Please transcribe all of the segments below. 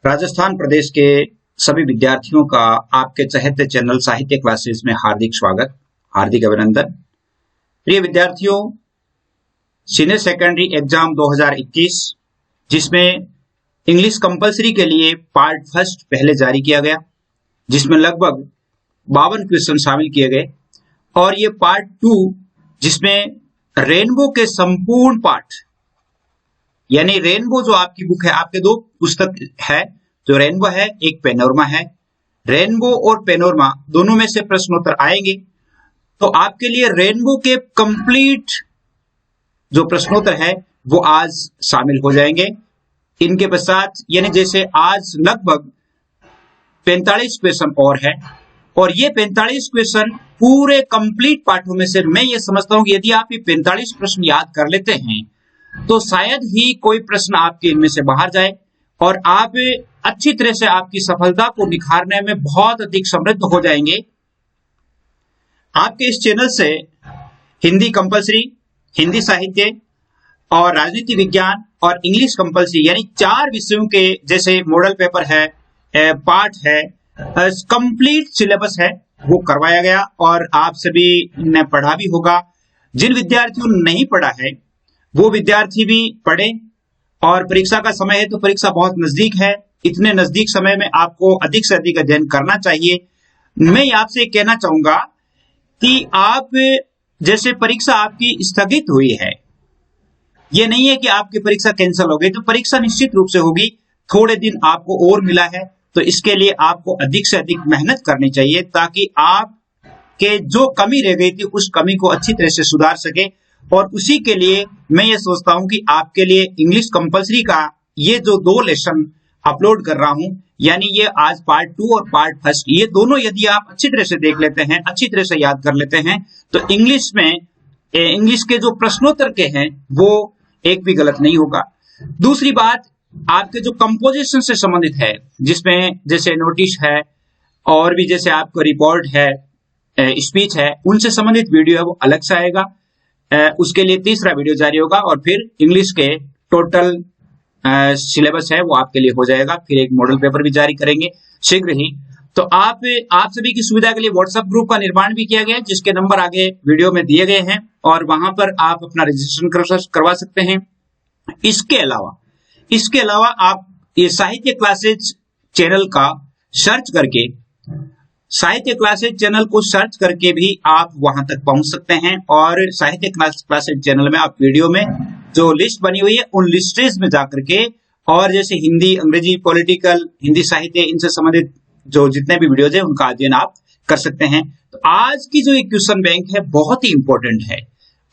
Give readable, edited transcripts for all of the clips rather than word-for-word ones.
राजस्थान प्रदेश के सभी विद्यार्थियों का आपके चहेते चैनल साहित्य क्लासेस में हार्दिक स्वागत, हार्दिक अभिनंदन। प्रिय विद्यार्थियों, सीनियर सेकेंडरी एग्जाम 2021 जिसमें इंग्लिश कंपलसरी के लिए पार्ट फर्स्ट पहले जारी किया गया, जिसमें लगभग 52 क्वेश्चन शामिल किए गए, और ये पार्ट 2 जिसमें रेनबो के संपूर्ण पाठ, यानी रेनबो जो आपकी बुक है, आपके दो पुस्तक है, जो रेनबो है, एक पेनोरमा है। रेनबो और पेनोरमा दोनों में से प्रश्नोत्तर आएंगे, तो आपके लिए रेनबो के कंप्लीट जो प्रश्नोत्तर है वो आज शामिल हो जाएंगे। इनके पश्चात यानी जैसे आज लगभग 45 क्वेश्चन और है, और ये 45 क्वेश्चन पूरे कंप्लीट पाठों में से मैं ये समझता हूं कि यदि आप ये 45 प्रश्न याद कर लेते हैं तो शायद ही कोई प्रश्न आपके इनमें से बाहर जाए, और आप अच्छी तरह से आपकी सफलता को निखारने में बहुत अधिक समृद्ध हो जाएंगे। आपके इस चैनल से हिंदी कंपलसरी, हिंदी साहित्य और राजनीति विज्ञान और इंग्लिश कंपलसरी यानी 4 विषयों के जैसे मॉडल पेपर है, पाठ है, कंप्लीट सिलेबस है, वो करवाया गया और आप सभी ने पढ़ा भी होगा। जिन विद्यार्थियों ने नहीं पढ़ा है वो विद्यार्थी भी पढ़े, और परीक्षा का समय है तो परीक्षा बहुत नजदीक है, इतने नजदीक समय में आपको अधिक से अधिक अध्ययन करना चाहिए। मैं आपसे कहना चाहूंगा कि आप जैसे परीक्षा आपकी स्थगित हुई है, ये नहीं है कि आपकी परीक्षा कैंसिल हो गई, तो परीक्षा निश्चित रूप से होगी। थोड़े दिन आपको और मिला है, तो इसके लिए आपको अधिक से अधिक मेहनत करनी चाहिए ताकि आपके जो कमी रह गई थी उस कमी को अच्छी तरह से सुधार सके। और उसी के लिए मैं ये सोचता हूं कि आपके लिए इंग्लिश कंपलसरी का ये जो 2 लेसन अपलोड कर रहा हूं, यानी ये आज पार्ट 2 और पार्ट फर्स्ट, ये दोनों यदि आप अच्छी तरह से देख लेते हैं, अच्छी तरह से याद कर लेते हैं, तो इंग्लिश में इंग्लिश के जो प्रश्नोत्तर के हैं वो एक भी गलत नहीं होगा। दूसरी बात, आपके जो कंपोजिशन से संबंधित है, जिसमें जैसे नोटिस है और भी जैसे आपको रिपोर्ट है, स्पीच है, उनसे संबंधित वीडियो है वो अलग से आएगा। उसके लिए तीसरा वीडियो जारी होगा, और फिर इंग्लिश के टोटल सिलेबस है वो आपके लिए हो जाएगा। फिर एक मॉडल पेपर भी जारी करेंगे शीघ्र ही। तो आप सभी की सुविधा के लिए व्हाट्सएप ग्रुप का निर्माण भी किया गया है, जिसके नंबर आगे वीडियो में दिए गए हैं, और वहां पर आप अपना रजिस्ट्रेशन करवा सकते हैं। इसके अलावा आप ये साहित्य क्लासेज चैनल का सर्च करके, साहित्य क्लासेज चैनल को सर्च करके भी आप वहां तक पहुंच सकते हैं, और साहित्य क्लासेज चैनल में आप वीडियो में जो लिस्ट बनी हुई है उन लिस्टेज में जाकर के, और जैसे हिंदी, अंग्रेजी, पॉलिटिकल, हिंदी साहित्य, इनसे संबंधित जो जितने भी वीडियोज है उनका अध्ययन आप कर सकते हैं। तो आज की जो क्वेश्चन बैंक है बहुत ही इंपॉर्टेंट है,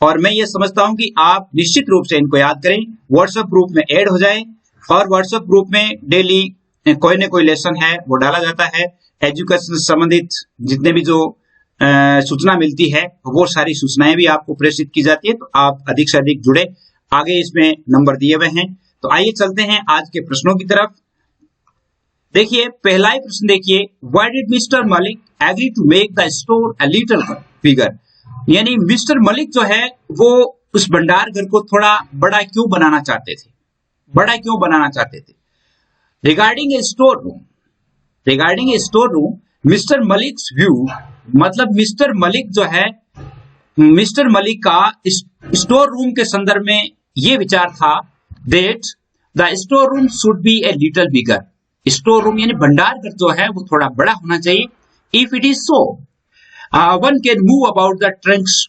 और मैं ये समझता हूं कि आप निश्चित रूप से इनको याद करें, व्हाट्सएप ग्रुप में ऐड हो जाए, और व्हाट्सएप ग्रुप में डेली कोई ना कोई लेसन है वो डाला जाता है। एजुकेशन से संबंधित जितने भी जो सूचना मिलती है वो सारी सूचनाएं भी आपको प्रेषित की जाती है, तो आप अधिक से अधिक जुड़े। आगे इसमें नंबर दिए हुए हैं, तो आइए चलते हैं आज के प्रश्नों की तरफ। देखिए, पहला ही प्रश्न देखिए, why did mister Malik agree to make the store a little bigger, यानी मिस्टर मलिक जो है वो उस भंडार घर को थोड़ा बड़ा क्यों बनाना चाहते थे, बड़ा क्यों बनाना चाहते थे। Regarding a store room, mister Malik's view, मतलब मिस्टर मलिक जो है, मिस्टर मलिक का स्टोर रूम के संदर्भ में ये विचार था, that the store room should be a little bigger, store room यानी भंडार घर जो है वो थोड़ा बड़ा होना चाहिए। If it is so one can move about the Trunks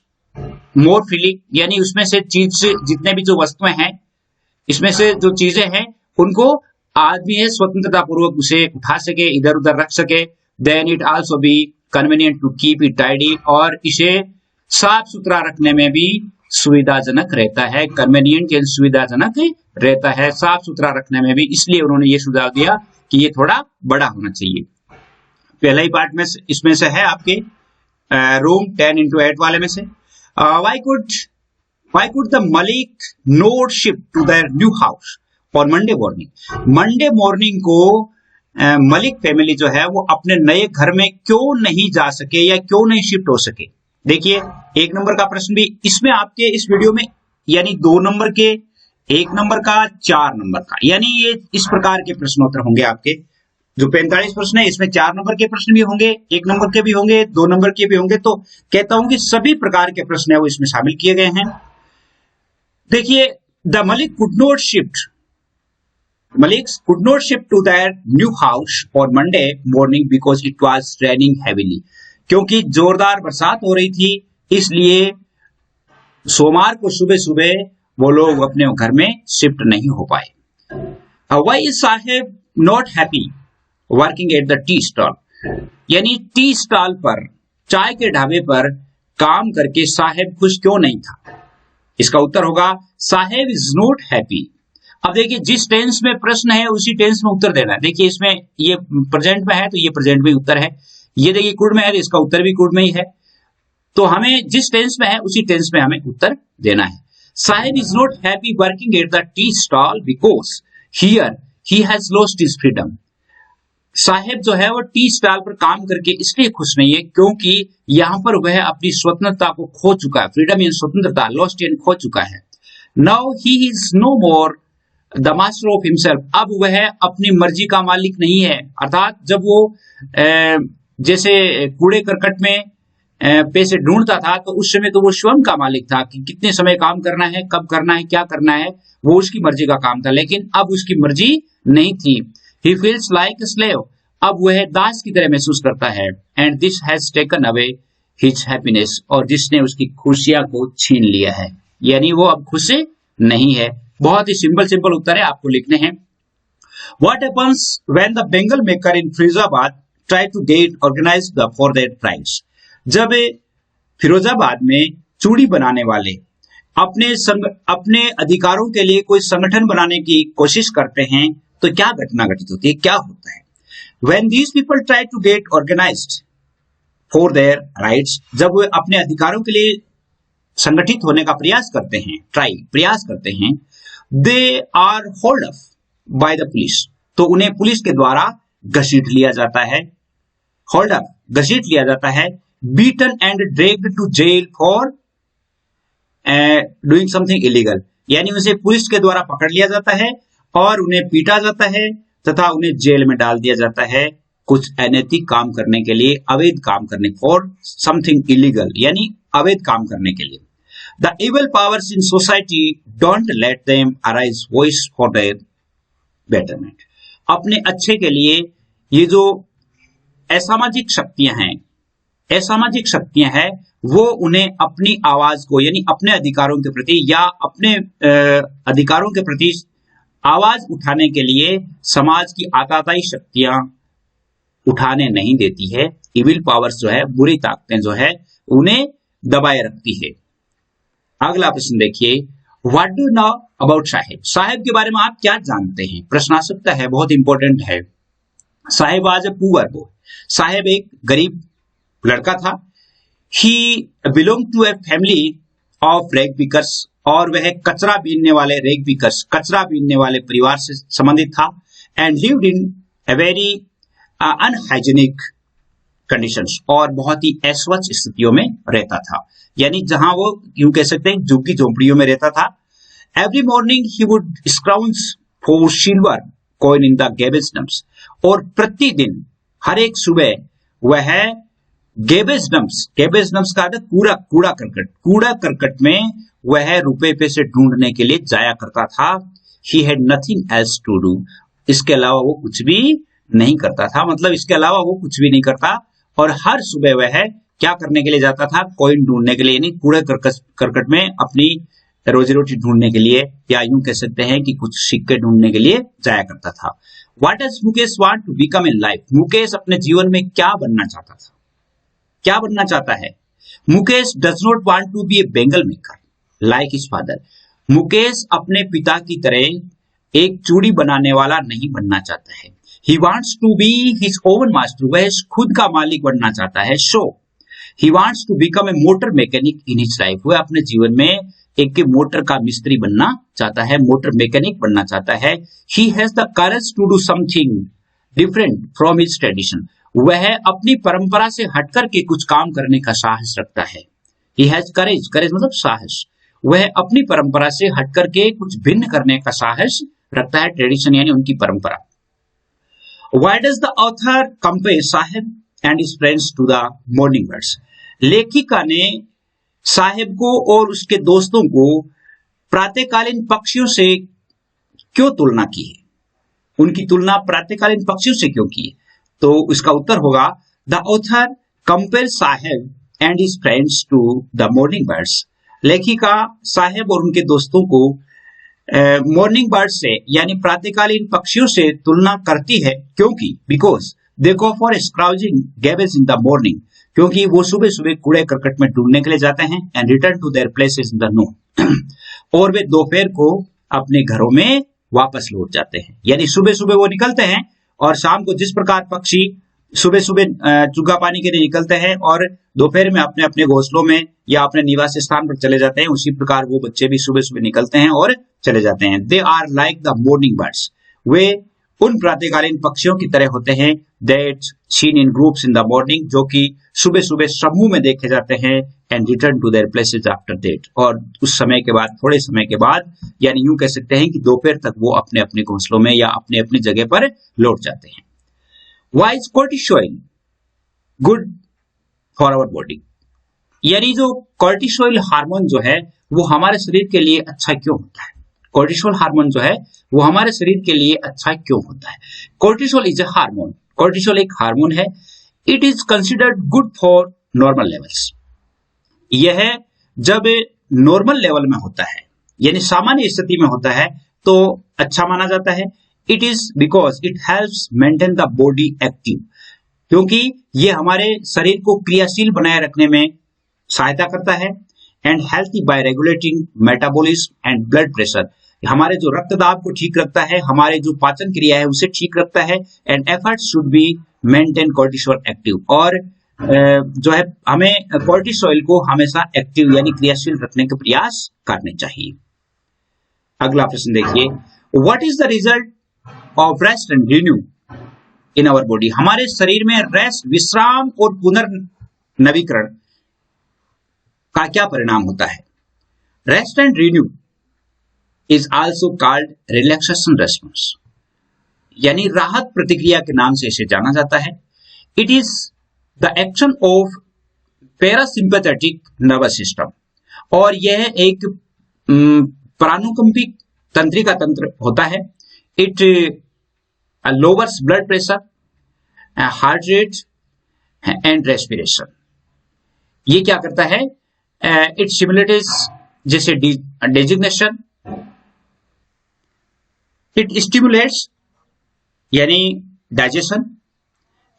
more freely, यानी उसमें से चीज जितने भी जो वस्तुएं हैं, इसमें से जो चीजें हैं उनको आदमी है स्वतंत्रता पूर्वक उसे उठा सके, इधर उधर रख सके। Then it also be convenient to keep it tidy, और इसे साफ सुथरा रखने में भी सुविधाजनक रहता है। कन्वीनियंट यानी सुविधाजनक रहता है, साफ सुथरा रखने में भी, इसलिए उन्होंने ये सुझाव दिया कि ये थोड़ा बड़ा होना चाहिए। पहला ही पार्ट में इसमें से है आपके रूम 10x8 वाले में से, why could the Malik not shift to their new house और मंडे मॉर्निंग को मलिक फैमिली जो है वो अपने नए घर में क्यों नहीं जा सके या क्यों नहीं शिफ्ट हो सके। देखिए, 1 नंबर का प्रश्न भी इसमें आपके इस वीडियो में, यानी 2 नंबर के 1 नंबर का, 4 नंबर का। यानी ये इस प्रकार के प्रश्नोत्तर होंगे आपके। जो 45 प्रश्न है इसमें 4 नंबर के प्रश्न भी होंगे, 1 नंबर के भी होंगे, 2 नंबर के भी होंगे। तो कहता हूं कि सभी प्रकार के प्रश्न है वो इसमें शामिल किए गए हैं। देखिए, the Malik could not shift Malik could not shift to their new house on Monday morning because it was raining heavily. क्योंकि जोरदार बरसात हो रही थी, इसलिए सोमवार को सुबह सुबह वो लोग अपने घर में शिफ्ट नहीं हो पाए। Why is Saheb not happy working at the tea stall? यानी टी स्टॉल पर, चाय के ढाबे पर काम करके साहेब खुश क्यों नहीं था? इसका उत्तर होगा साहेब इज नॉट हैप्पी। अब देखिए, जिस टेंस में प्रश्न है उसी टेंस में उत्तर देना है। देखिए, इसमें ये प्रेजेंट में है तो ये प्रेजेंट में उत्तर है, ये देखिए कुड में है तो इसका उत्तर भी कुड में ही है। तो हमें जिस टेंस में है उसी टेंस में हमें उत्तर देना है। Saheb is not happy working at the tea stall because here he has lost his freedom. Saheb जो है वो टी स्टॉल पर काम करके इसलिए खुश नहीं है क्योंकि यहां पर वह अपनी स्वतंत्रता को खो चुका है। फ्रीडम यानी स्वतंत्रता, लॉस्ट यानी खो चुका है। Now he is no more the master of himself. अब वह अपनी मर्जी का मालिक नहीं है। अर्थात जब वो जैसे कूड़े करकट में पैसे ढूंढता था तो उस समय तो वो स्वयं का मालिक था कि कितने समय काम करना है, कब करना है, क्या करना है, वो उसकी मर्जी का काम था। लेकिन अब उसकी मर्जी नहीं थी। He feels like a slave. अब वह दास की तरह महसूस करता है। And this has taken away his happiness. और जिसने उसकी खुशियां को छीन लिया है, यानी वो अब खुश नहीं है। बहुत ही सिंपल उत्तर है, आपको लिखने हैं। What happens when the Bengal maker in Firozabad try to get organized for their tribes? जब फिरोजाबाद में चूड़ी बनाने वाले अपने अधिकारों के लिए कोई संगठन बनाने की कोशिश करते हैं तो क्या घटना घटित होती है, क्या होता है? When these people try to get organized for their rights, जब वे अपने अधिकारों के लिए संगठित होने का प्रयास करते हैं, प्रयास करते हैं, they are hold up by the police, तो उन्हें पुलिस के द्वारा घसीट लिया जाता है। होल्ड अप, घसीट लिया जाता है। Beaten and dragged to jail for doing something illegal, यानी उसे पुलिस के द्वारा पकड़ लिया जाता है और उन्हें पीटा जाता है तथा उन्हें जेल में डाल दिया जाता है कुछ अनैतिक काम करने के लिए, अवैध काम करने, फॉर समथिंग इलीगल, यानी अवैध काम करने के लिए। The evil powers in society don't let them arise voice for their betterment. अपने अच्छे के लिए ये जो असामाजिक शक्तियां हैं, वो उन्हें अपनी आवाज को, यानी अपने अधिकारों के प्रति या अपने अधिकारों के प्रति आवाज उठाने के लिए समाज की आताताई शक्तियां उठाने नहीं देती है। इविल पावर्स जो है, बुरी ताकतें जो है, उन्हें दबाए रखती है। अगला प्रश्न देखिए, व्हाट डू नो अबाउट साहेब? साहेब के बारे में आप क्या जानते हैं? प्रश्न आ सकता है, बहुत इंपॉर्टेंट है। Saheb was a poor boy. Saheb एक गरीब लड़का था। He belong to a family of rag pickers, और वह कचरा बीनने वाले परिवार से संबंधित था। And lived in a very unhygienic conditions, और बहुत ही अस्वच्छ स्थितियों में रहता था, यानी जहां वो यूं कह सकते हैं झुग्गी झोंपड़ियों में रहता था। Every morning he would scrounge for silver coin in the garbage dumps, और प्रतिदिन हर एक सुबह वह गैबेज डंप्स का कूड़ा करकट में वह रुपए पैसे ढूंढने के लिए जाया करता था। He had nothing else to do, इसके अलावा वो कुछ भी नहीं करता था, मतलब इसके अलावा वो कुछ भी नहीं करता। और हर सुबह वह क्या करने के लिए जाता था? कॉइन ढूंढने के लिए, यानी कूड़े करकट में अपनी रोजी रोटी ढूंढने के लिए, या यूं कह सकते हैं कि कुछ सिक्के ढूंढने के लिए जाया करता था। What does Mukesh want to become in life? Mukesh अपने जीवन में क्या बनना चाहता था, क्या बनना चाहता है? Mukesh does not want to be a bangle maker like his father. Mukesh अपने पिता की तरह एक चूड़ी बनाने वाला नहीं बनना चाहता है। He wants to be his own master, वह खुद का मालिक बनना चाहता है। So he wants to become a motor mechanic in his life, वह अपने जीवन में एक मोटर का मिस्त्री बनना चाहता है, मोटर मैकेनिक बनना चाहता है। He has the courage to do something different from his tradition, वह अपनी परंपरा से हटकर के कुछ काम करने का साहस रखता है। ही हैज करेज मतलब साहस, वह अपनी परंपरा से हट करके कुछ भिन्न करने का साहस रखता है, ट्रेडिशन यानी उनकी परंपरा। Why does the author compare Saheb and his friends to the morning birds? लेखिका ने साहेब को और उसके दोस्तों को प्रातःकालीन पक्षियों से क्यों तुलना की है? उनकी तुलना प्रातःकालीन पक्षियों से क्यों की है? तो इसका उत्तर होगा the author compare Saheb and his friends to the morning birds. लेखिका साहेब और उनके दोस्तों को मॉर्निंग बर्ड से यानी प्रातःकालीन पक्षियों से तुलना करती है, क्योंकि because they go for scrounging garbage in the morning, क्योंकि वो सुबह सुबह कूड़े करकट में ढूंढने के लिए जाते हैं, and return to their places in the noon, और वे दोपहर को अपने घरों में वापस लौट जाते हैं। यानी सुबह सुबह वो निकलते हैं और शाम को जिस प्रकार पक्षी सुबह सुबह चुग्गा पानी के लिए निकलते हैं और दोपहर में अपने अपने घोंसलों में या अपने निवास स्थान पर चले जाते हैं, उसी प्रकार वो बच्चे भी सुबह सुबह निकलते हैं और चले जाते हैं। They are like the morning birds, वे उन प्रातःकालीन पक्षियों की तरह होते हैं that seen in groups in the morning, जो कि सुबह सुबह समूह में देखे जाते हैं, and return to their places after that, और उस समय के बाद, थोड़े समय के बाद, यानी यूं कह सकते हैं कि दोपहर तक वो अपने अपने घोंसलों में या अपने अपनी जगह पर लौट जाते हैं। Why is cortisol good for our body? यानी जो कॉर्टिसोल हार्मोन जो है वो हमारे शरीर के लिए अच्छा क्यों होता है? कॉर्टिसोल हार्मोन जो है वो हमारे शरीर के लिए अच्छा क्यों होता है? Cortisol is a hormone, cortisol एक हार्मोन है। It is considered good for normal levels. यह जब नॉर्मल लेवल में होता है यानी सामान्य स्थिति में होता है तो अच्छा माना जाता है। It is because it helps maintain the body active, क्योंकि ये हमारे शरीर को क्रियाशील बनाए रखने में सहायता करता है, and healthy bye regulating metabolism and blood pressure, हमारे जो रक्तदाब को ठीक रखता है, हमारे जो पाचन क्रिया है उसे ठीक रखता है, and effort should be maintain cortisol active, और जो है हमें कॉर्टिसोल को हमेशा एक्टिव यानी क्रियाशील रखने के प्रयास करने चाहिए। अगला प्रश्न देखिए, what is the result of rest and renew in our body? हमारे शरीर में रेस्ट, विश्राम और पुनर्नवीकरण का क्या परिणाम होता है? Rest and renew is also called relaxation response, यानी राहत प्रतिक्रिया के नाम से इसे जाना जाता है। It is the action of parasympathetic nervous system, और यह एक प्राणुकंपी तंत्रिका तंत्र होता है। It lowers blood pressure, heart rate and respiration. ये क्या करता है? इट स्टिमुलेट्स जैसे डेजिग्नेशन, इट स्टिमुलेट्स यानी digestion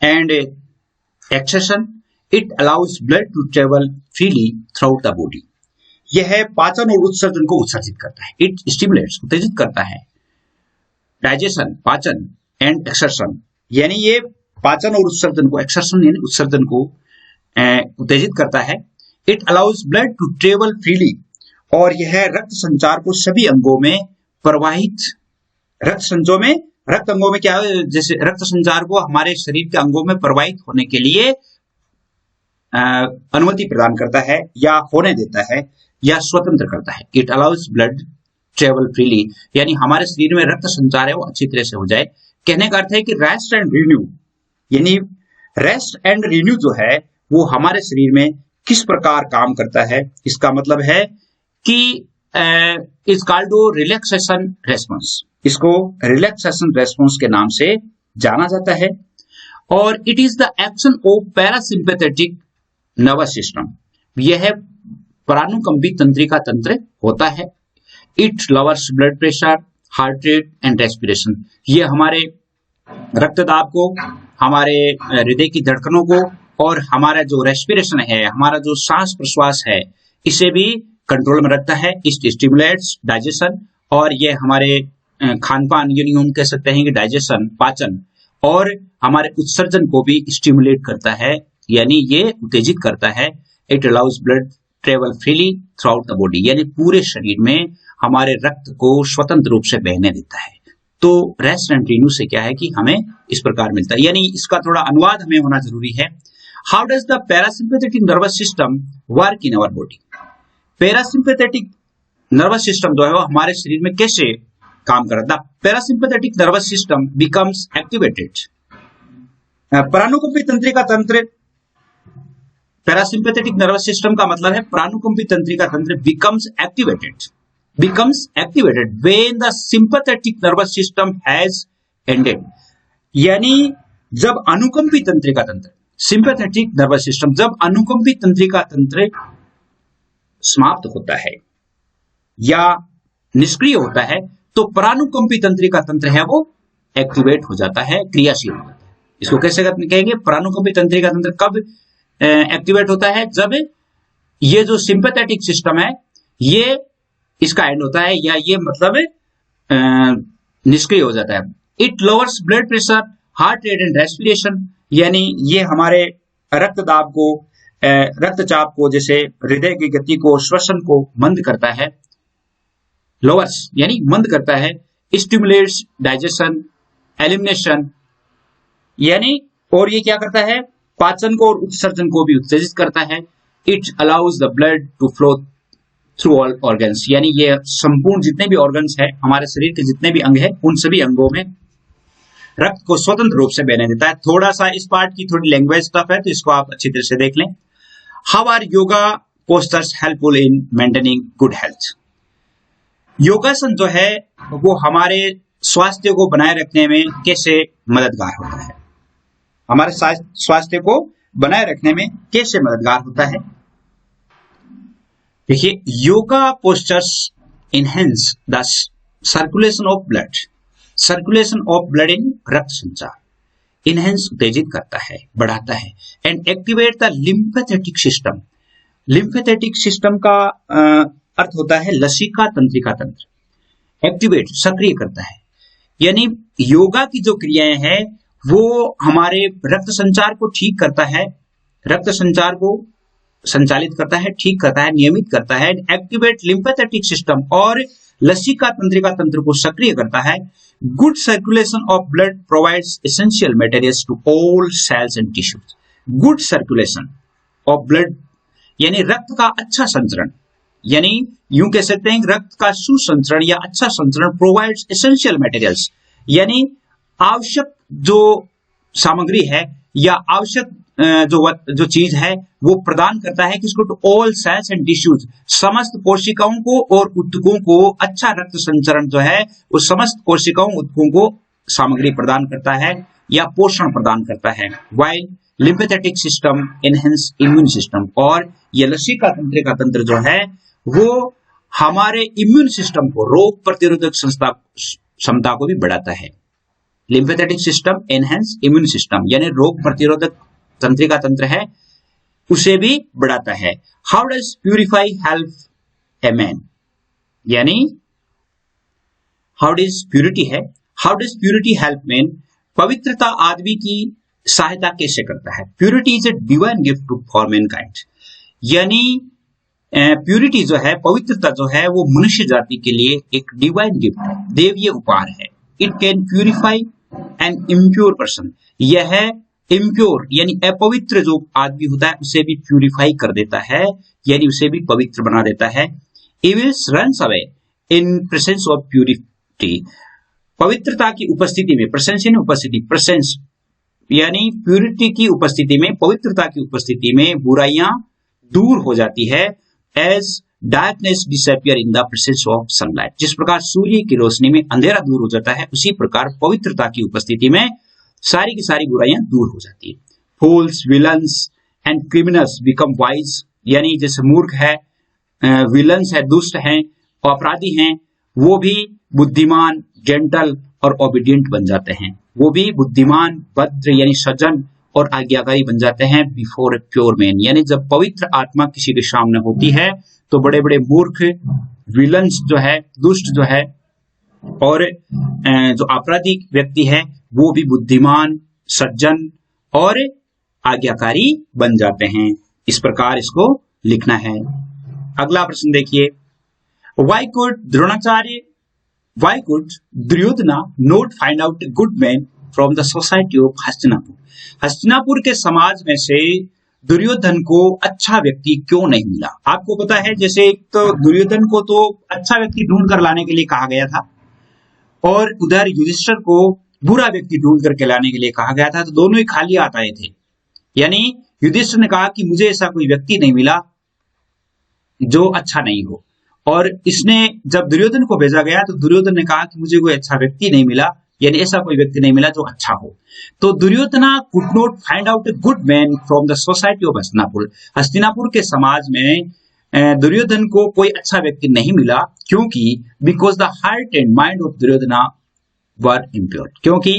and excretion, it allows blood to travel freely throughout the body. यह पाचन और उत्सर्जन को उत्सर्जित करता है। इट स्टिमुलेट्स उत्तेजित करता है, डाइजेशन पाचन एंड एक्सर्शन यानी ये पाचन और उत्सर्जन को, एक्सर्शन यानी उत्सर्जन को उत्तेजित करता है। It allows blood to travel freely, और यह रक्त संचार को सभी अंगों में प्रवाहित, रक्त अंगों में क्या है, जैसे रक्त संचार को हमारे शरीर के अंगों में प्रवाहित होने के लिए अनुमति प्रदान करता है या होने देता है या स्वतंत्र करता है। It allows blood travel freely, यानी हमारे शरीर में रक्त संचार है वो अच्छी तरह से हो जाए। कहने का अर्थ है कि रेस्ट एंड रिन्यू, यानी रेस्ट एंड रिन्यू जो है वो हमारे शरीर में किस प्रकार काम करता है, इसका मतलब है कि इज कॉल्ड रिलैक्सेशन रेस्पॉन्स। इसको रिलैक्सेशन रेस्पॉन्स के नाम से जाना जाता है। और it is the action of parasympathetic nervous system, यह प्राणुकंपी तंत्रिका तंत्र होता है। It lovers blood pressure, heart rate and respiration, ये हमारे रक्तदाब को, हमारे हृदय की धड़कनों को और हमारा जो रेस्पिरेशन है, हमारा जो सांस प्रश्वास है, इसे भी कंट्रोल में रखता है। इट स्टिमुलेट्स डाइजेशन, और ये हमारे खान पान यानी हम कह सकते हैं कि डाइजेशन पाचन और हमारे उत्सर्जन को भी स्टिमुलेट करता है, यानी ये उत्तेजित करता है। It allows blood travel freely throughout the body, यानी पूरे शरीर में हमारे रक्त को स्वतंत्र रूप से बहने देता है। तो रेस्ट एंड रिन्यू से क्या है कि हमें इस प्रकार मिलता है, यानी इसका थोड़ा अनुवाद हमें होना जरूरी है। How does the parasympathetic nervous system work in our body? Parasympathetic nervous system जो है वो हमारे शरीर में कैसे काम कर रहा था। Parasympathetic nervous system becomes activated. प्राणुकंपी तंत्रिका तंत्र, पैरासिम्पैथेटिक नर्वस सिस्टम का मतलब है प्राणुकंपी तंत्रिका तंत्र becomes activated when the sympathetic nervous system has ended. यानी जब अनुकंपी तंत्रिका तंत्र, सिंपैथेटिक नर्वस सिस्टम, जब अनुकंपी तंत्रिका तंत्र समाप्त होता है या निष्क्रिय होता है तो प्राणुकंपी तंत्रिका तंत्र है वो एक्टिवेट हो जाता है, क्रियाशील हो जाता है। इसको कैसे कहेंगे? प्राणुकंपी तंत्रिका तंत्र कब एक्टिवेट होता है? जब ये जो सिंपैथेटिक सिस्टम है ये इसका एंड होता है या ये मतलब निष्क्रिय हो जाता है। It lowers blood pressure, heart rate and respiration, यानी ये हमारे रक्तदाब को, रक्तचाप को, जैसे हृदय की गति को, श्वसन को मंद करता है। लोअर्स यानी मंद करता है। स्टिमुलेट्स डाइजेशन, एलिमिनेशन, यानी और ये क्या करता है? पाचन को और उत्सर्जन को भी उत्तेजित करता है। It allows the blood to flow through all organs, यानी ये संपूर्ण जितने भी ऑर्गन्स है, हमारे शरीर के जितने भी अंग है, उन सभी अंगों में रक्त को स्वतंत्र रूप से बहने देता है। थोड़ा सा इस पार्ट की थोड़ी लैंग्वेज टफ है तो इसको आप अच्छी तरह से देख लें। How are yoga postures helpful in maintaining good health? योगासन जो है वो हमारे स्वास्थ्य को बनाए रखने में कैसे मददगार होता है? हमारे स्वास्थ्य को बनाए रखने में कैसे मददगार होता है? देखिए, yoga postures enhance the circulation of blood in रक्त संचार, इनहेंस उत्तेजित करता है, बढ़ाता है। And activate the lymphatic system. Lymphatic system का अर्थ होता है लसिका तंत्रिका तंत्र। एक्टिवेट सक्रिय करता है, यानी योगा की जो क्रियाएं हैं वो हमारे रक्त संचार को ठीक करता है, रक्त संचार को संचालित करता है, ठीक करता है, नियमित करता है। एक्टिवेट लिम्फेथेटिक सिस्टम, और लसिका तंत्रिका तंत्र को सक्रिय करता है। Good circulation of blood provides essential materials to all cells and tissues. Good circulation of blood यानी रक्त का अच्छा संचरण, यानी यूं कह सकते हैं रक्त का सुसंचरण या अच्छा संचरण प्रोवाइड्स एसेंशियल मटेरियल्स, यानी आवश्यक जो सामग्री है या आवश्यक जो चीज है वो प्रदान करता है किसको? To all cells and tissues, समस्त कोशिकाओं को और ऊतकों को अच्छा रक्त संचरण जो है वो समस्त कोशिकाओं ऊतकों को सामग्री प्रदान करता है या पोषण प्रदान करता है। While lymphatic system enhance immune system, और ये लसिका तंत्रिका तंत्र जो है वो हमारे इम्यून सिस्टम को, रोग प्रतिरोधक क्षमता को भी बढ़ाता है। लिम्फेथेटिक सिस्टम एनहेंस इम्यून सिस्टम, यानी रोग प्रतिरोधक तंत्रिका तंत्र है उसे भी बढ़ाता है। How does purify help a man, यानी हाउ डज प्यूरिटी है, how does purity help man? पवित्रता आदमी की सहायता कैसे करता है? Purity is a divine gift to for mankind, यानी प्यूरिटी जो है, पवित्रता जो है वो मनुष्य जाति के लिए एक डिवाइन गिफ्ट है, देवीय उपहार है। It can purify an impure person, यह इम्प्योर यानी अपवित्र जो आदमी होता है उसे भी प्यूरिफाई कर देता है, यानी उसे भी पवित्र बना देता है। Evils runs away in presence of purity, पवित्रता की उपस्थिति में, प्रेजेंस यानी उपस्थिति, प्रेजेंस यानी प्यूरिटी की उपस्थिति में, पवित्रता की उपस्थिति में बुराइयां दूर हो जाती है। As darkness disappear in the presence of sunlight, जिस प्रकार सूर्य की रोशनी में अंधेरा दूर हो जाता है उसी प्रकार पवित्रता की उपस्थिति में सारी की सारी बुराइयां दूर हो जाती है। Fools, villains and criminals become wise, यानी जैसे मूर्ख है, विलन्स है, दुष्ट हैं, अपराधी हैं, वो भी बुद्धिमान, जेंटल और ओबीडियंट बन जाते हैं। वो भी बुद्धिमान, भद्र यानी सज्जन और आज्ञाकारी बन जाते हैं बिफोर ए प्योर मैन, यानी जब पवित्र आत्मा किसी के सामने होती है तो बड़े बड़े मूर्ख, विलन्स जो है, दुष्ट जो है, और जो आपराधिक व्यक्ति है वो भी बुद्धिमान, सज्जन और आज्ञाकारी बन जाते हैं। इस प्रकार इसको लिखना है। अगला प्रश्न देखिए, Why could Duryodhana not find out a good man from the society of Hastinapur? Hastinapur के समाज में से दुर्योधन को अच्छा व्यक्ति क्यों नहीं मिला। आपको पता है, जैसे एक तो दुर्योधन को तो अच्छा व्यक्ति ढूंढ कर लाने के लिए कहा गया था, और उधर युधिष्ठिर को बुरा व्यक्ति ढूंढ करके लाने के लिए कहा गया था, तो दोनों ही खाली हाथ आए थे। यानी युधिष्ठिर ने कहा कि मुझे ऐसा कोई व्यक्ति नहीं मिला जो अच्छा नहीं हो, और इसने जब दुर्योधन को भेजा गया तो दुर्योधन ने कहा कि मुझे कोई अच्छा व्यक्ति नहीं मिला, यानी ऐसा कोई व्यक्ति नहीं मिला जो अच्छा हो। तो Duryodhana could not find out a good man from the society of Hastinapur. Hastinapur के समाज में दुर्योधन को कोई अच्छा व्यक्ति नहीं मिला, क्योंकि because the heart and mind of Duryodhana were impure, क्योंकि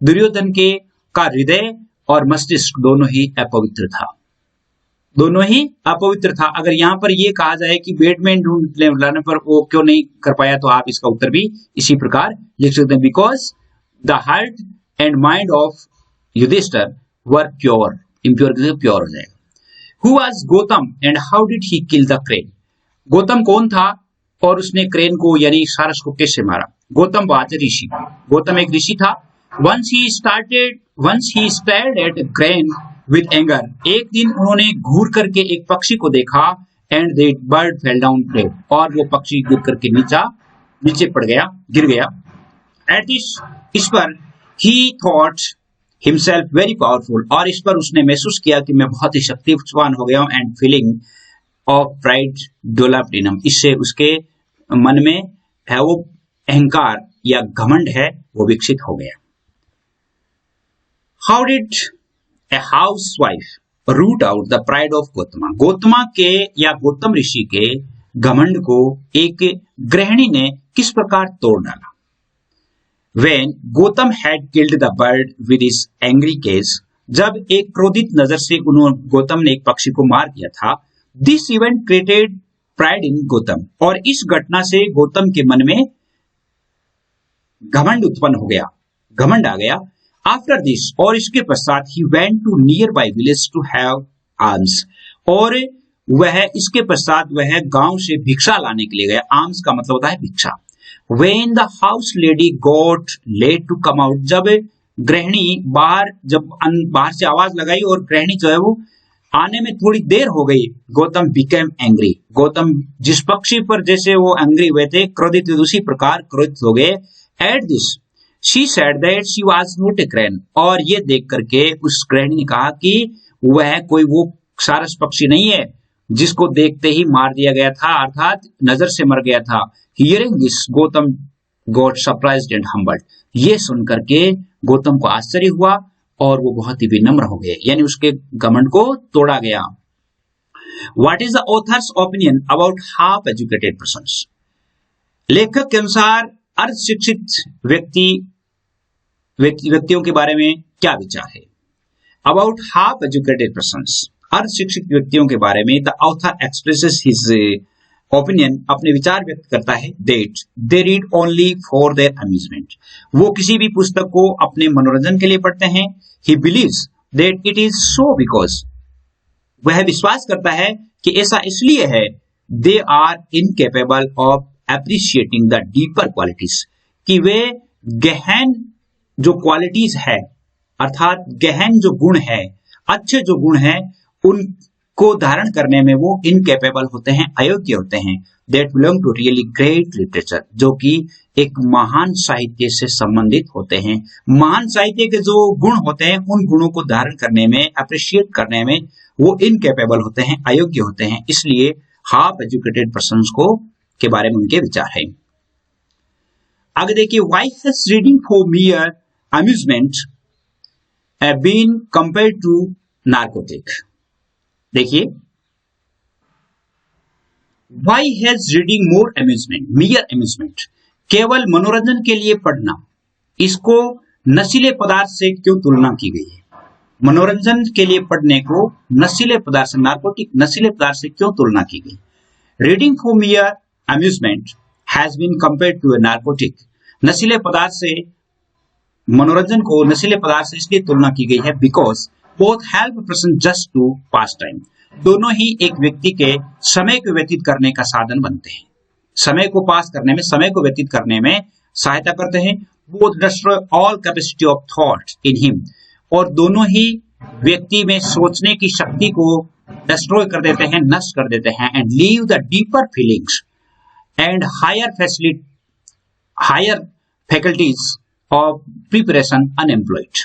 दुर्योधन के का हृदय और मस्तिष्क दोनों ही अपवित्र था, दोनों ही अपवित्र था। अगर यहाँ पर ये कहा जाए कि बैटमैन ढूंढ लाने पर वो क्यों नहीं कर पाया, तो आप इसका उत्तर भी इसी प्रकार लिख सकते हैं, because the heart and mind of Yudhishthira were pure, impure pure हो जाएगा। Who was Gautam and how did he kill the crane. Gautam कौन था और उसने क्रेन को यानी सारस को कैसे मारा। गौतम वाज ए ऋषि, गौतम एक ऋषि था। once he stared at a crane with anger, एक दिन उन्होंने घूर करके एक पक्षी को देखा, and the bird fell down dead, और वो पक्षी गिर करके नीचे पड़ गया, गिर गया। At this, इस पर he thought himself very powerful, और इस पर उसने महसूस किया कि मैं बहुत ही शक्तिवान हो गया हूं, and feeling of pride developed in him, इससे उसके मन में है वो अहंकार या घमंड है वो विकसित हो गया। How did a housewife root out the pride of Gotama? Gautama के या गौतम ऋषि के घमंड को एक गृहिणी ने किस प्रकार तोड़ डाला। When Gotham had killed the bird with his angry gaze, जब एक क्रोधित नजर से गौतम ने एक पक्षी को मार दिया था, this event created pride in Gotham, और इस घटना से गौतम के मन में घमंड उत्पन्न हो गया, घमंड आ गया। आफ्टर दिस, और इसके पश्चात he went to nearby village to have arms, और वह इसके पश्चात वह गांव से भिक्षा लाने के लिए गया। आर्म्स का मतलब होता है भिक्षा। When the house lady got late to come out, जब गृहिणी बाहर से आवाज लगाई और गृहिणी जो है वो आने में थोड़ी देर हो गई, गौतम बिकेम एंग्री, गौतम जिस पक्षी पर जैसे वो एंग्री हुए थे, क्रोधित, उसी प्रकार क्रोधित हो गए। At this she said that she was not a crane, और ये देख करके उस गृहिणी ने कहा कि वह कोई वो सारस पक्षी नहीं है जिसको देखते ही मार दिया गया था, अर्थात नजर से मर गया था। Hearing this, Gautam got surprised and humbled, ये सुन करके गौतम को आश्चर्य हुआ और वो बहुत ही विनम्र हो गए, यानी उसके घमंड को तोड़ा गया। What is the author's opinion about half educated persons? लेखक के अनुसार अर्धशिक्षित व्यक्तियों के बारे में क्या विचार है। अबाउट हाफ एजुकेटेड पर्सन्स, अर्धशिक्षित व्यक्तियों के बारे में the author expresses his opinion, अपने विचार व्यक्त करता है, that they read only for their amusement, वो किसी भी पुस्तक को अपने मनोरंजन के लिए पढ़ते हैं। He believes that it is so because, वह विश्वास करता है कि ऐसा इसलिए है, they are incapable of appreciating the deeper qualities, कि वे गहन जो क्वालिटीज है, अर्थात गहन जो गुण है, अच्छे जो गुण है, उनको धारण करने में वो इनकेपेबल होते हैं, अयोग्य होते हैं। That belong to really great literature, जो कि एक महान साहित्य से संबंधित होते हैं। महान साहित्य के जो गुण होते हैं, उन गुणों को धारण करने में, अप्रिशिएट करने में वो इनकेपेबल होते हैं, अयोग्य होते हैं। इसलिए हाफ एजुकेटेड पर्सन्स को के बारे में उनके विचार है। आगे देखिए, why has reading for mere amusement been compared to narcotic. देखिए, why has reading more amusement, mere amusement, केवल मनोरंजन के लिए पढ़ना, इसको नशीले पदार्थ से क्यों तुलना की गई है। मनोरंजन के लिए पढ़ने को नशीले पदार्थ से, नार्कोटिक नशीले पदार्थ से क्यों तुलना की गई। Reading for mere amusement has been compared to a narcotic, नशीले पदार्थ से मनोरंजन को नशीले पदार्थ से इसलिए तुलना की गई है, because both help person just to pass time, दोनों ही एक व्यक्ति के समय को व्यतीत करने का साधन बनते हैं, समय को पास करने में, समय को व्यतीत करने में सहायता करते हैं। Both destroy all capacity of thought in him, और दोनों ही व्यक्ति में सोचने की शक्ति को डिस्ट्रॉय कर देते हैं, नष्ट कर देते हैं, and leave the deeper feelings and higher faculties of preparation unemployed.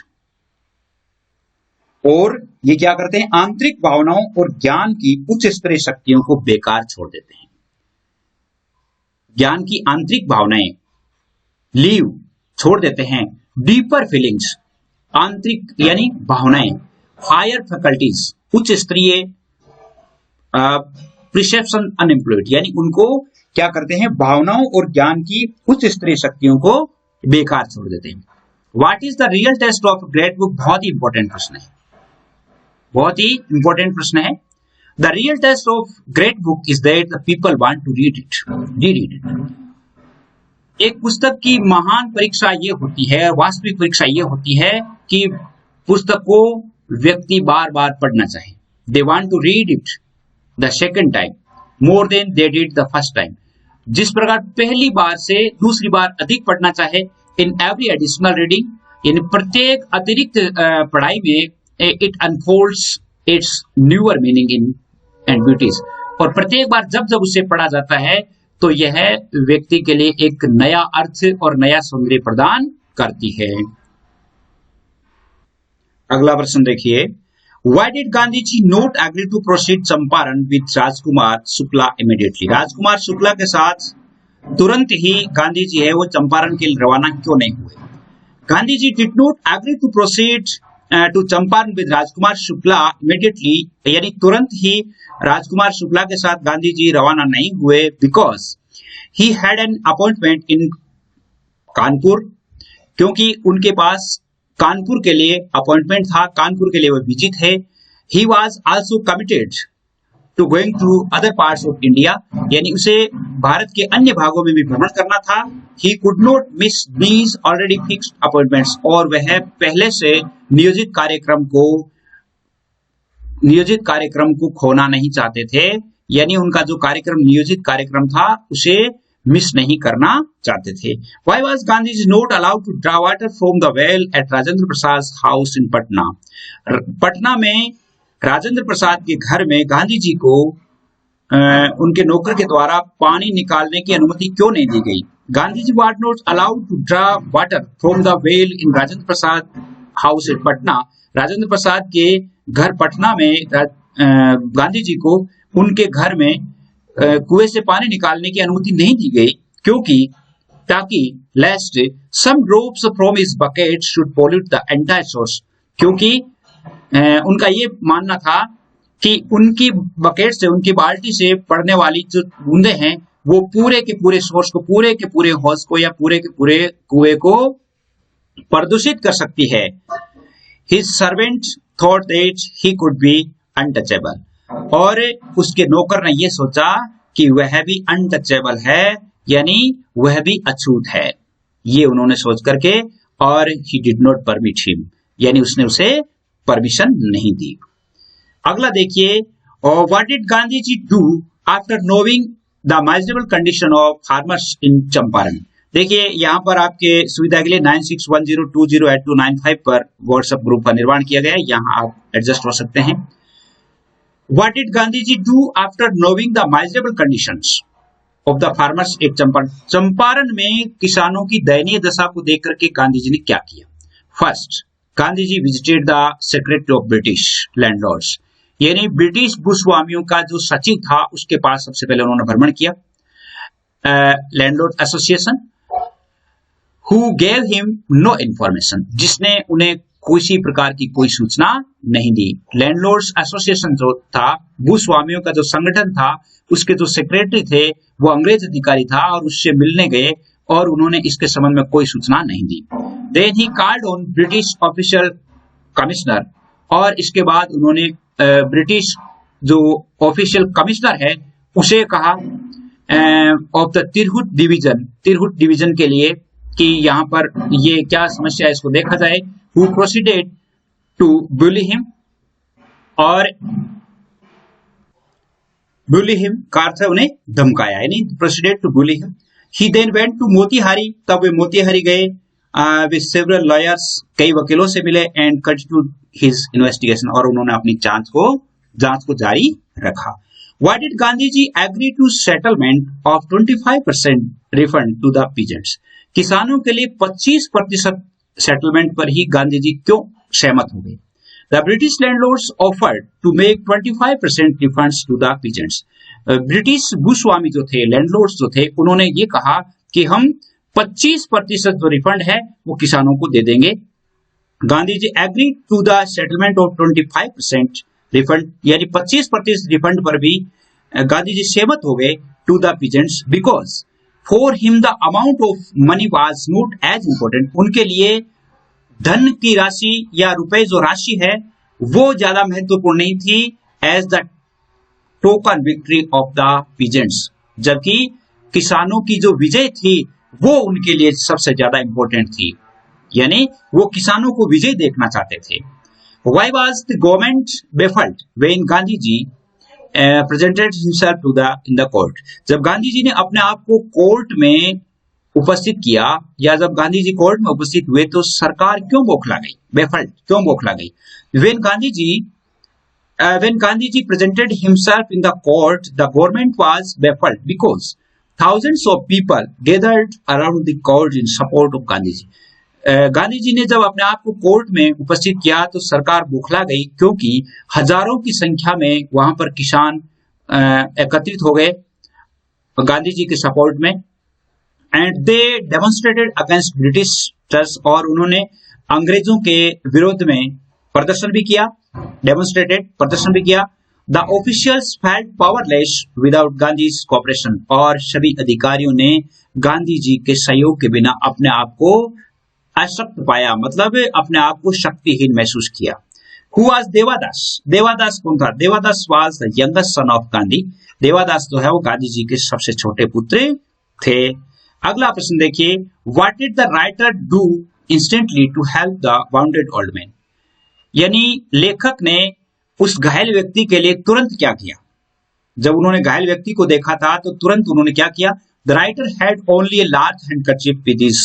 और ये क्या करते हैं, आंतरिक भावनाओं और ज्ञान की उच्च स्तरीय शक्तियों को बेकार छोड़ देते हैं। ज्ञान की आंतरिक भावनाएं लीव छोड़ देते हैं, डीपर फीलिंग्स आंतरिक यानी भावनाएं, हायर फैकल्टीज उच्च स्तरीय, प्रिसेप्शन अनएम्प्लॉयड यानी उनको क्या करते हैं, भावनाओं और ज्ञान की उच्च स्तरीय शक्तियों को बेकार छोड़ देते हैं। What is the real test of great book, बहुत ही इंपॉर्टेंट प्रश्न है, बहुत ही इंपॉर्टेंट प्रश्न है। The real test of great book is that the people want to read it. एक पुस्तक की महान परीक्षा ये होती है, वास्तविक परीक्षा ये होती है कि पुस्तक को व्यक्ति बार बार पढ़ना चाहे। They want to read it the second time more than they did the first time. जिस प्रकार पहली बार से दूसरी बार अधिक पढ़ना चाहे, इन एवरी एडिशनल रीडिंग यानी प्रत्येक अतिरिक्त पढ़ाई में it unfolds its newer meaning in and beauties, और प्रत्येक बार जब जब उसे पढ़ा जाता है तो यह व्यक्ति के लिए एक नया अर्थ और नया सौंदर्य प्रदान करती है। अगला प्रश्न देखिए, why did Gandhi ji not agree to proceed Champaran with Rajkumar Shukla immediately. Rajkumar Shukla के साथ तुरंत ही गांधी जी है वो चंपारण के लिए रवाना क्यों नहीं हुए। Gandhi ji did not agree to proceed to Champaran with Rajkumar Shukla immediately यानी तुरंत ही राजकुमार शुक्ला के साथ गांधी जी रवाना नहीं हुए, because he had an appointment इन कानपुर, क्योंकि उनके पास कानपुर के लिए अपॉइंटमेंट था, कानपुर के लिए वो बिजी थे। He was also committed to going to other parts of India यानी उसे भारत के अन्य भागों में भी भ्रमण करना था। He could not miss these already fixed appointments और वह पहले से नियोजित कार्यक्रम को खोना नहीं चाहते थे, यानी उनका जो नियोजित कार्यक्रम था उसे मिस नहीं करना चाहते थे। Why was Gandhi not allowed to draw water from the well at Rajendra Prasad's house in Patna? Patna में राजेंद्र प्रसाद के घर में गांधी जी को उनके नौकर के द्वारा पानी निकालने की अनुमति क्यों नहीं दी गई। Gandhi ji was not allowed to draw water from the well in Rajendra Prasad house in Patna। Rajendra Prasad के घर पटना में गांधी जी को उनके घर में कुएं से पानी निकालने की अनुमति नहीं दी गई, क्योंकि ताकि lest some drops from his bucket should pollute the entire source, क्योंकि उनका ये मानना था कि उनकी बकेट से, उनकी बाल्टी से पड़ने वाली जो बूंदे हैं वो पूरे के पूरे सोर्स को, पूरे के पूरे हौज को या पूरे के पूरे कुएं को प्रदूषित कर सकती है। His servant thought that he could be untouchable, और उसके नौकर ने यह सोचा कि वह भी अनटचेबल है यानी वह भी अछूत है, ये उन्होंने सोच करके, और he did not permit him यानी उसने उसे परमिशन नहीं दी। अगला देखिए, what did Gandhi ji do after knowing the miserable condition of farmers in Champaran. देखिए यहाँ पर आपके सुविधा के लिए 9610208295 पर व्हाट्सएप ग्रुप का निर्माण किया गया है, यहाँ आप एडजस्ट हो सकते हैं। What did Gandhi ji do after knowing the miserable conditions of the farmers at Champaran. Champaran में किसानों की दयनीय दशा को देख करके गांधी जी ने क्या किया। First, Gandhi ji visited the secretary of British landlords, यानी ब्रिटिश भूस्वामियों का जो सचिव था उसके पास सबसे पहले उन्होंने भ्रमण किया। Landlord association who gave him no information, जिसने उन्हें किसी प्रकार की कोई सूचना नहीं दी। लैंडलॉर्ड्स एसोसिएशन जो था, भूस्वामियों का जो संगठन था, उसके जो सेक्रेटरी थे वो अंग्रेज अधिकारी था और उससे मिलने गए और उन्होंने इसके संबंध में कोई सूचना नहीं दी। Then he called on British official commissioner, और इसके बाद उन्होंने ब्रिटिश जो ऑफिशियल कमिश्नर है उसे कहा ऑफ द तिरहुत डिवीजन के लिए कि यहाँ पर ये क्या समस्या है इसको देखा जाए। Who proceeded to bully him, और bully him का अर्थ है उन्हें धमकाया, यानी proceeded to bully him। He then went to Motihari, तब वे मोतिहारी गए विद सेवरल लॉयर्स, कई वकीलों से मिले, एंड कंटिन्यूड हिज इन्वेस्टिगेशन, और उन्होंने अपनी जांच को जारी रखा। Why did Gandhiji agree to settlement of 25% refund to the peasants? किसानों के लिए 25% सेटलमेंट पर ही गांधी जी क्यों सहमत हो गए? The British landlords offered to make 25% refunds to the peasants. British भूस्वामी जो थे, लैंडलॉर्ड्स जो थे, उन्होंने ये कहा कि हम 25% जो रिफंड है वो किसानों को दे देंगे। Gandhi ji agree to the settlement of 25% refund, यानी 25% रिफंड पर भी गांधी जी सहमत हो गए to the peasants, because for him the amount of money was not as important. उनके लिए धन की राशि या रुपए जो राशि है वो ज्यादा महत्वपूर्ण नहीं थी as the token victory of the peasants, जबकि किसानों की जो विजय थी वो उनके लिए सबसे ज्यादा इंपॉर्टेंट थी, यानी वो किसानों को विजय देखना चाहते थे। Why was the government baffled when Gandhi ji presented himself in the court? जब गांधी जी ने अपने आप को कोर्ट में उपस्थित किया, या जब गांधी जी कोर्ट में उपस्थित हुए, तो सरकार क्यों बौखला गई? बेफल्ड क्यों बौखला गई? When Gandhi ji presented himself in the court, the government was baffled because thousands of people gathered around the court in support of Gandhi ji. Gandhi ji ने जब अपने आप को कोर्ट में उपस्थित किया तो सरकार बौखला गई, क्योंकि हजारों की संख्या में वहां पर किसान एकत्रित हो गए गांधी जी के सपोर्ट में, and they demonstrated against Britishers, और उन्होंने अंग्रेजों के विरोध में प्रदर्शन भी किया, प्रदर्शन भी किया। The officials felt powerless without Gandhi's cooperation, और सभी अधिकारियों ने गांधी जी के सहयोग के बिना अपने आप को अशक्त पाया, मतलब अपने आप को शक्तिहीन महसूस किया। Who was Devadas? देवादास कौन था? Devadas was the youngest son of Gandhi. Devadas जो है वो गांधी जी के सबसे छोटे पुत्र थे। अगला प्रश्न देखिए, What did the writer do instantly to help the wounded old man? यानी लेखक ने उस घायल व्यक्ति के लिए तुरंत क्या किया? जब उन्होंने घायल व्यक्ति को देखा था तो तुरंत उन्होंने क्या किया? The writer had only a large handkerchief with his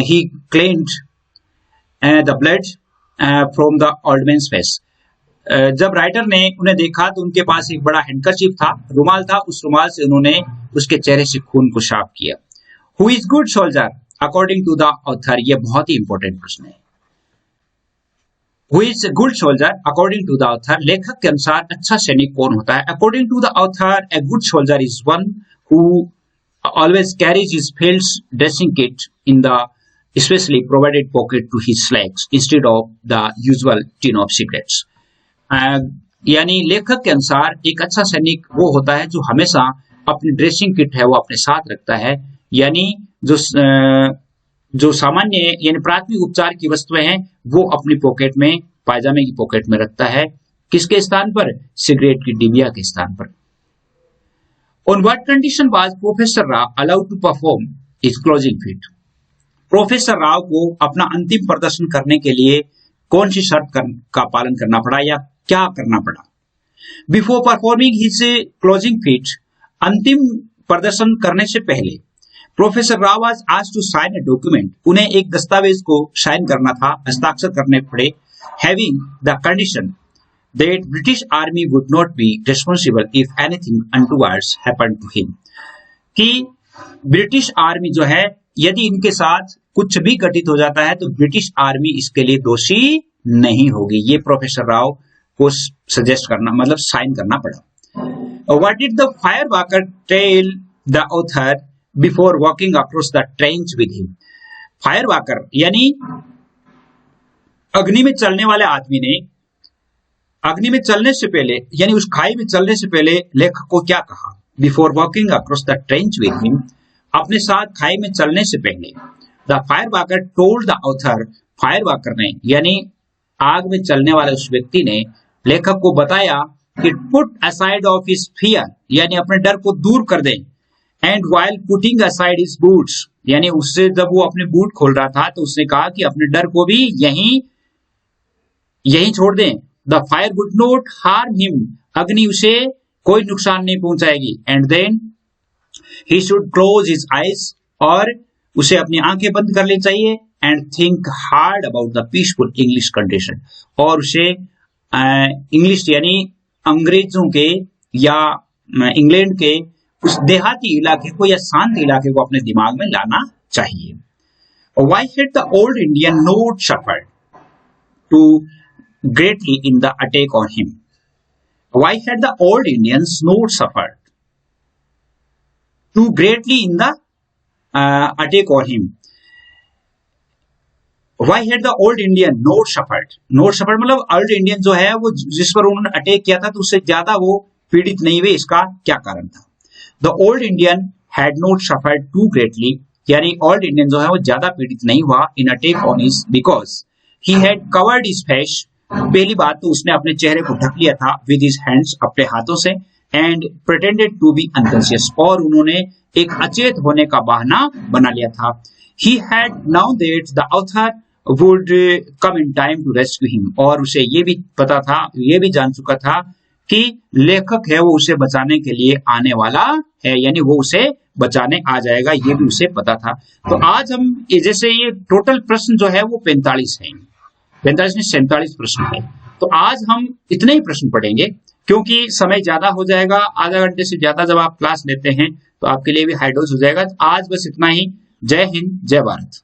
he cleaned the blood from the old man's face. जब राइटर ने उन्हें देखा तो उनके पास एक बड़ा हैंडकरचीफ था, रुमाल था, उस रुमाल से उन्होंने उसके चेहरे से खून को साफ किया। Who is good soldier according to the author? ये बहुत ही इंपॉर्टेंट प्रश्न है। Who is a good soldier according to the author? लेखक के अनुसार अच्छा सैनिक कौन होता है? According to the author, a good soldier is one who always carries his field's dressing kit in the specially provided pocket to his legs instead of the usual tin of cigarettes. यानी लेखक के अनुसार एक अच्छा सैनिक वो होता है जो हमेशा अपनी ड्रेसिंग किट है वो अपने साथ रखता है, यानी जो सामान्य यानी प्राथमिक उपचार की वस्तुएं हैं वो अपनी पॉकेट में, पायजामे की पॉकेट में रखता है। किसके स्थान पर? सिगरेट की डिबिया के स्थान पर। On what condition was Professor Rao allowed to perform his closing feat? Professor Rao को अपना अंतिम प्रदर्शन करने के लिए कौन सी शर्त का पालन करना पड़ा या क्या करना पड़ा? Before performing his closing feat, अंतिम प्रदर्शन करने से पहले professor Rao was asked to sign a document. उन्हें एक दस्तावेज को साइन करना था, हस्ताक्षर करने पड़े, having the condition that British Army would not be responsible if anything untoward happened to him. कि ब्रिटिश आर्मी जो है यदि इनके साथ कुछ भी घटित हो जाता है तो ब्रिटिश आर्मी इसके लिए दोषी नहीं होगी। ये प्रोफेसर राव को सजेस्ट करना मतलब साइन करना पड़ा। What did the fireworker tell the author before walking across the trench with him? फायरवॉकर यानी अग्नि में चलने वाले आदमी ने अग्नि में चलने से पहले यानी उस खाई में चलने से पहले लेखक को क्या कहा? Before walking across the trench with him, अपने साथ खाई में चलने से पहले। द फायरवॉकर टोल्ड द ऑथर, फायरवॉकर ने यानी आग में चलने वाले उस व्यक्ति ने लेखक को बताया कि put aside of his fear, यानी अपने डर को दूर कर दें। And while putting aside his boots, यानी उससे जब वो अपने बूट खोल रहा था तो उसने कहा कि अपने डर को भी यहीं छोड़ दें। The fire would not harm him, अग्नि उसे कोई नुकसान नहीं पहुंचाएगी। And then he should close his eyes, और उसे अपनी आंखें बंद कर लेनी चाहिए। And think hard about the peaceful English condition, और उसे इंग्लिश यानी अंग्रेजों के या इंग्लैंड के उस देहाती इलाके को या शांत इलाके को अपने दिमाग में लाना चाहिए। Why had the old Indian not suffered too greatly in the attack on him? Why had the old Indians not suffered too greatly in the attack on him? Why had the old Indian not suffered? Not suffered मतलब old Indian जो है वो जिस पर उन्होंने attack किया था तो उससे ज्यादा वो पीड़ित नहीं हुए, इसका क्या कारण था? The old Indian had not suffered too greatly, यानी old Indian जो है वो ज्यादा पीड़ित नहीं हुआ in attack on his because he had covered his face. पहली बात तो उसने अपने चेहरे को ढक लिया था with his hands, अपने हाथों से, and pretended to be unconscious, और उन्होंने एक अचेत होने का बहाना बना लिया था। He had known that the author would come in time to rescue him, और उसे ये भी पता था, ये भी जान चुका था कि लेखक है वो उसे बचाने के लिए आने वाला है, यानी वो उसे बचाने आ जाएगा, ये भी उसे पता था। तो आज हम जैसे ये टोटल प्रश्न जो है वो 45 है, 45 में 47 प्रश्न है, तो आज हम इतने ही प्रश्न पढ़ेंगे क्योंकि समय ज्यादा हो जाएगा। आधा घंटे से ज्यादा जब आप क्लास लेते हैं तो आपके लिए भी हाई डोज हो जाएगा। आज बस इतना ही। जय हिंद, जय भारत।